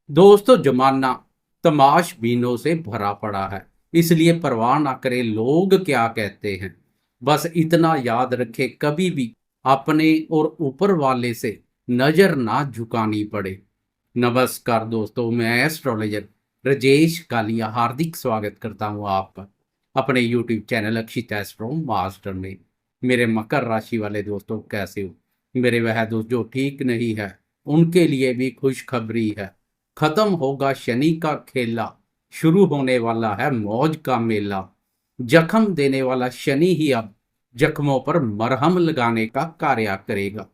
दोस्तों, जमाना तमाशबीनों से भरा पड़ा है। इसलिए परवाह ना करें लोग क्या कहते हैं। बस इतना याद रखें, कभी भी अपने और ऊपर वाले से नजर ना झुकानी पड़े। नमस्कार दोस्तों, मैं एस्ट्रोलॉजर राजेश कालिया हार्दिक स्वागत करता हूं आपका अपने यूट्यूब चैनल अक्षित एस्ट्रो मास्टर में। मेरे मकर राशि वाले दोस्तों, कैसे हो? मेरे वह दोस्त जो ठीक नहीं है, उनके लिए भी खुशखबरी है। खत्म होगा शनि का खेला, शुरू होने वाला है मौज का मेला। जख्म देने वाला शनि ही अब जख्मों पर मरहम लगाने का कार्य करेगा।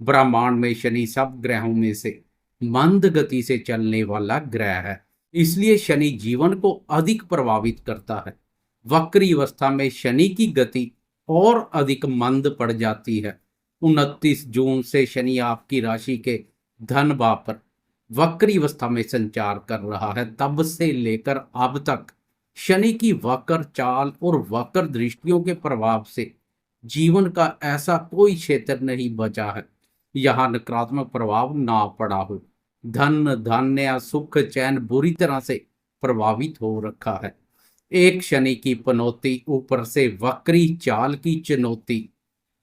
ब्रह्मांड में शनि सब ग्रहों में से मंद गति से चलने वाला ग्रह है। इसलिए शनि जीवन को अधिक प्रभावित करता है। वक्री अवस्था में शनि की गति और अधिक मंद पड़ जाती है। 29 जून से शनि आपकी राशि के धन भाव पर वक्री अवस्था में संचार कर रहा है। तब से लेकर अब तक शनि की वक्र चाल और वक्र दृष्टियों के प्रभाव से जीवन का ऐसा कोई क्षेत्र नहीं बचा है यहाँ नकारात्मक प्रभाव ना पड़ा हो। धन धान्य सुख चैन बुरी तरह से प्रभावित हो रखा है। एक शनि की पनौती, ऊपर से वक्री चाल की चुनौती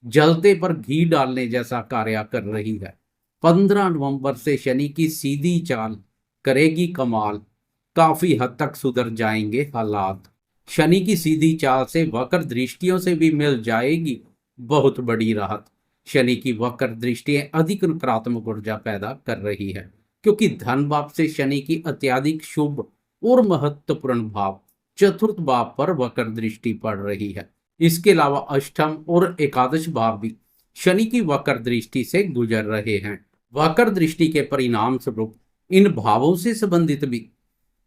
जलते पर घी डालने जैसा कार्य कर रही है। 15 नवंबर से शनि की सीधी चाल करेगी कमाल। काफी हद तक सुधर जाएंगे हालात। शनि की सीधी चाल से वक्र दृष्टियों से भी मिल जाएगी बहुत बड़ी राहत। शनि की वक्र दृष्टियां अधिक नकारात्मक ऊर्जा पैदा कर रही है, क्योंकि धन भाव से शनि की अत्यधिक शुभ और महत्वपूर्ण भाव चतुर्थ भाव पर वक्र दृष्टि पड़ रही है। इसके अलावा अष्टम और एकादश भाव भी शनि की वक्र दृष्टि से गुजर रहे हैं। वक्र दृष्टि के परिणाम स्वरूप इन भावों से संबंधित भी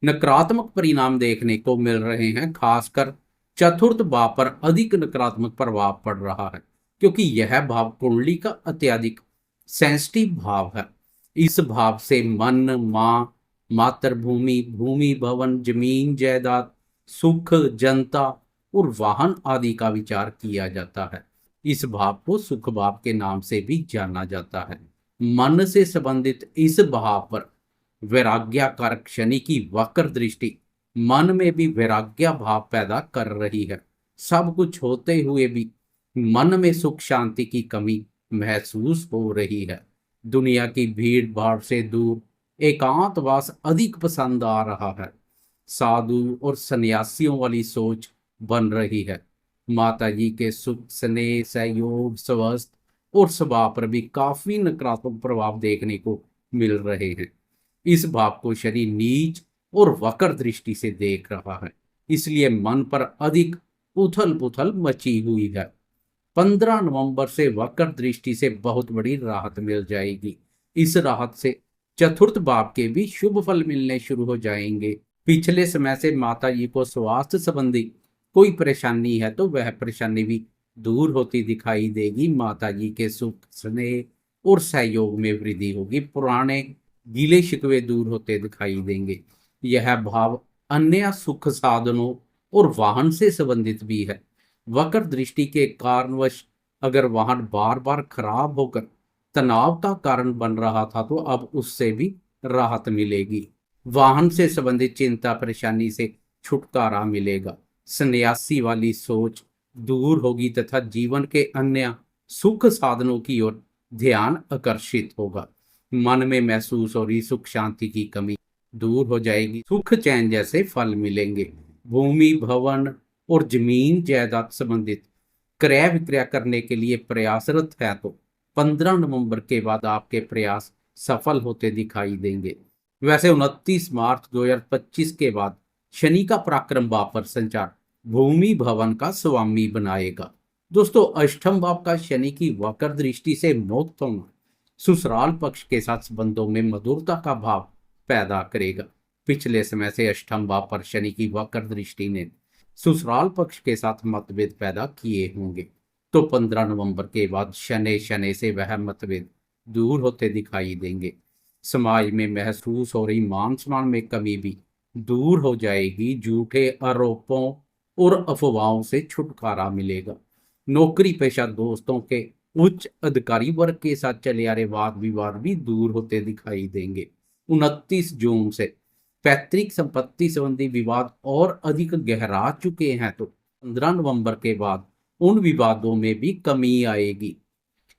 नकारात्मक परिणाम देखने को मिल रहे हैं। खासकर चतुर्थ भाव पर अधिक नकारात्मक प्रभाव पड़ रहा है, क्योंकि यह भाव कुंडली का अत्यधिक सेंसिटिव भाव है। इस भाव से मन, मां, मातृभूमि, भूमि, भवन, जमीन जायदाद, सुख, जनता और वाहन आदि का विचार किया जाता है। इस भाव को सुख भाव के नाम से भी जाना जाता है। मन से संबंधित इस भाव पर वैराग्यकारक शनि की वक्र दृष्टि मन में भी वैराग्य भाव पैदा कर रही है। सब कुछ होते हुए भी मन में सुख शांति की कमी महसूस हो रही है। दुनिया की भीड़ भाड़ से दूर एकांतवास अधिक पसंद आ रहा है। साधु और सन्यासियों वाली सोच बन रही है। माता जी के सुख, स्नेह, सहयोग, स्वस्थ और स्वभाव पर भी काफी नकारात्मक प्रभाव देखने को मिल रहे हैं। इस भाव को शनि नीच और वक्र दृष्टि से देख रहा है, इसलिए मन पर अधिक उथल पुथल मची हुई है। 15 नवंबर से वक्र दृष्टि से बहुत बड़ी राहत मिल जाएगी। इस राहत से चतुर्थ भाव के भी शुभ फल मिलने शुरू हो जाएंगे। पिछले समय से माता जी को स्वास्थ्य संबंधी कोई परेशानी है तो वह परेशानी भी दूर होती दिखाई देगी। माता जी के सुख, स्नेह और सहयोग में वृद्धि होगी। पुराने गीले शिकवे दूर होते दिखाई देंगे। यह भाव अन्य सुख साधनों और वाहन से संबंधित भी है। वक्र दृष्टि के कारणवश अगर वाहन बार बार खराब होकर तनाव का कारण बन रहा था तो अब उससे भी राहत मिलेगी। वाहन से संबंधित चिंता परेशानी से छुटकारा मिलेगा। सन्यासी वाली सोच दूर होगी तथा जीवन के अन्य सुख साधनों की ओर ध्यान आकर्षित होगा। मन में महसूस हो रही सुख शांति की कमी दूर हो जाएगी। सुख चैन जैसे फल मिलेंगे। भूमि, भवन और जमीन जायदाद संबंधित क्रय विक्रय करने के लिए प्रयासरत है तो 15 नवंबर के बाद आपके प्रयास सफल होते दिखाई देंगे। वैसे 29 मार्च 2025 के बाद शनि का पराक्रम भाव पर संचार भूमि भवन का स्वामी बनाएगा। दोस्तों, अष्टम भाव का शनि की वक्र दृष्टि से मुक्त होना ससुराल पक्ष के साथ संबंधों में मधुरता का भाव पैदा करेगा। पिछले समय से अष्टम भाव पर शनि की वक्र दृष्टि ने ससुराल पक्ष के साथ मतभेद पैदा किए होंगे, तो 15 नवंबर के बाद शनि शनि से वह मतभेद दूर होते दिखाई देंगे। समाज में महसूस हो रही मान सम्मान में कमी भी दूर हो जाएगी। झूठे आरोपों और अफवाहों से छुटकारा मिलेगा। नौकरी पेशा दोस्तों के उच्च अधिकारी वर्ग के साथ चले आ रहे वाद विवाद भी दूर होते दिखाई देंगे। 29 जून से पैतृक संपत्ति संबंधी विवाद और अधिक गहरा चुके हैं, तो 15 नवंबर के बाद उन विवादों में भी कमी आएगी।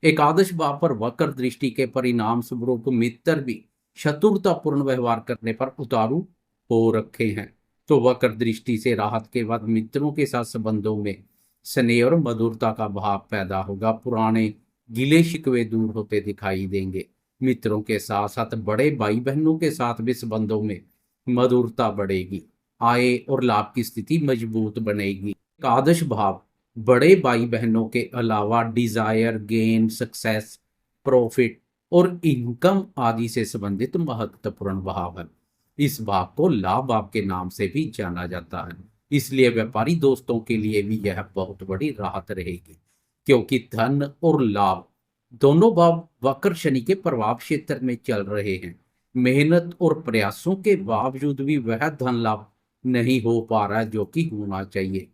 एकादश भाव पर वक्र दृष्टि के परिणाम स्वरूप मित्र भी शत्रुतापूर्ण व्यवहार करने पर उतारू हो रखे हैं। तो वक्र दृष्टि से राहत के बाद मित्रों के साथ संबंधों में स्नेह और मधुरता का भाव पैदा होगा। पुराने गिले शिकवे दूर होते दिखाई देंगे। मित्रों के साथ साथ बड़े भाई बहनों के साथ भी संबंधों में मधुरता बढ़ेगी। आय और लाभ की स्थिति मजबूत बनेगी। एकादश भाव बड़े भाई बहनों के अलावा डिजायर, गेन, सक्सेस, प्रॉफिट और इनकम आदि से संबंधित महत्वपूर्ण भाव है। इस भाव को लाभ भाव के नाम से भी जाना जाता है। इसलिए व्यापारी दोस्तों के लिए भी यह बहुत बड़ी राहत रहेगी, क्योंकि धन और लाभ दोनों भाव वक्र शनि के प्रभाव क्षेत्र में चल रहे हैं। मेहनत और प्रयासों के बावजूद भी वह धन लाभ नहीं हो पा रहा है जो कि होना चाहिए।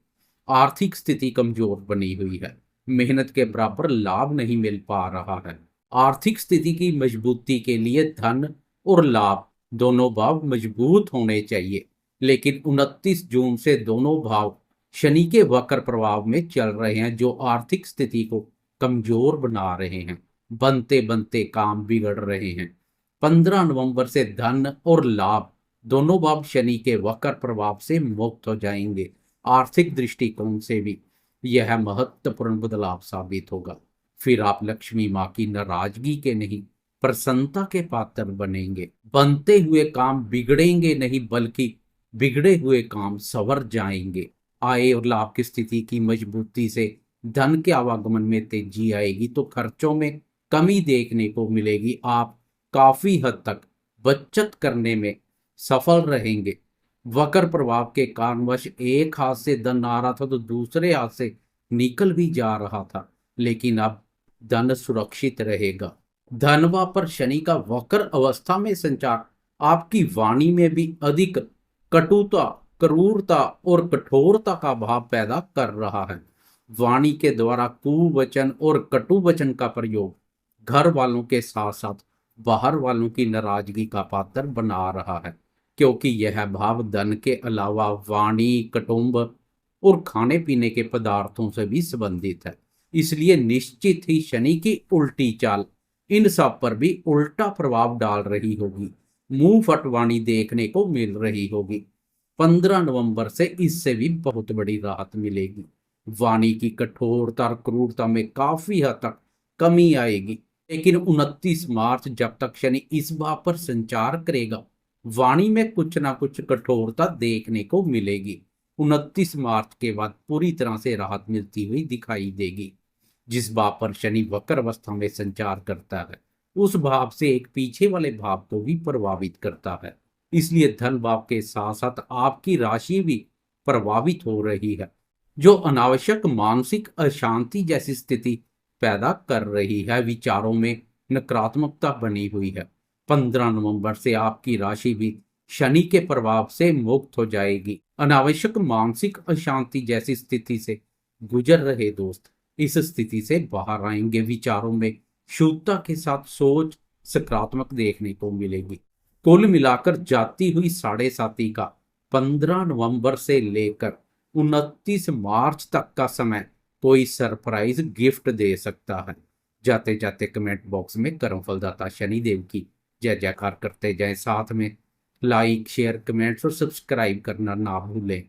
आर्थिक स्थिति कमजोर बनी हुई है। मेहनत के बराबर लाभ नहीं मिल पा रहा है। आर्थिक स्थिति की मजबूती के लिए धन और लाभ दोनों भाव मजबूत होने चाहिए, लेकिन 29 जून से दोनों भाव शनि के वक्र प्रभाव में चल रहे हैं, जो आर्थिक स्थिति को कमजोर बना रहे हैं। बनते बनते काम बिगड़ रहे हैं। 15 नवंबर से धन और लाभ दोनों भाव शनि के वक्र प्रभाव से मुक्त हो जाएंगे। आर्थिक दृष्टिकोण से भी यह महत्वपूर्ण बदलाव साबित होगा। फिर आप लक्ष्मी माँ की नाराजगी के नहीं, प्रसन्नता के पात्र बनेंगे। बनते हुए काम बिगड़ेंगे नहीं, बल्कि बिगड़े हुए काम संवर जाएंगे। आय और लाभ की स्थिति की मजबूती से धन के आवागमन में तेजी आएगी, तो खर्चों में कमी देखने को मिलेगी। आप काफी हद तक बचत करने में सफल रहेंगे। वक्र प्रभाव के कारणवश एक हाथ से धन आ रहा था तो दूसरे हाथ से निकल भी जा रहा था, लेकिन अब धन सुरक्षित रहेगा। धनवा पर शनि का वक्र अवस्था में संचार आपकी वाणी में भी अधिक कटुता, क्रूरता और कठोरता का भाव पैदा कर रहा है। वाणी के द्वारा कुवचन और कटु वचन का प्रयोग घर वालों के साथ साथ बाहर वालों की नाराजगी का पात्र बना रहा है, क्योंकि यह भाव धन के अलावा वाणी, कुटुंब और खाने पीने के पदार्थों से भी संबंधित है। इसलिए निश्चित ही शनि की उल्टी चाल इन सब पर भी उल्टा प्रभाव डाल रही होगी। मुंह फट वाणी देखने को मिल रही होगी। 15 नवंबर से इससे भी बहुत बड़ी राहत मिलेगी। वाणी की कठोरता और क्रूरता में काफी हद तक कमी आएगी, लेकिन 29 मार्च जब तक शनि इस भाव पर संचार करेगा, वाणी में कुछ ना कुछ कठोरता देखने को मिलेगी। 29 मार्च के बाद पूरी तरह से राहत मिलती हुई दिखाई देगी। जिस भाव पर शनि वक्र अवस्था में संचार करता है, उस भाव से एक पीछे वाले भाव को भी प्रभावित करता है। इसलिए धन भाव के साथ साथ आपकी राशि भी प्रभावित हो रही है, जो अनावश्यक मानसिक अशांति जैसी स्थिति पैदा कर रही है। विचारों में नकारात्मकता बनी हुई है। 15 नवंबर से आपकी राशि भी शनि के प्रभाव से मुक्त हो जाएगी। अनावश्यक मानसिक अशांति जैसी स्थिति से गुजर रहे दोस्त इस स्थिति से बाहर आएंगे। विचारों में शुद्धता के साथ सोच सकारात्मक देखने को मिलेगी। कुल मिलाकर जाती हुई 7.5 का 15 नवंबर से लेकर 29 मार्च तक का समय कोई सरप्राइज गिफ्ट दे सकता है। जाते जाते कमेंट बॉक्स में कर्मफलदाता शनिदेव की जय जयकार करते जाएं। साथ में लाइक, शेयर, कमेंट्स और सब्सक्राइब करना ना भूलें।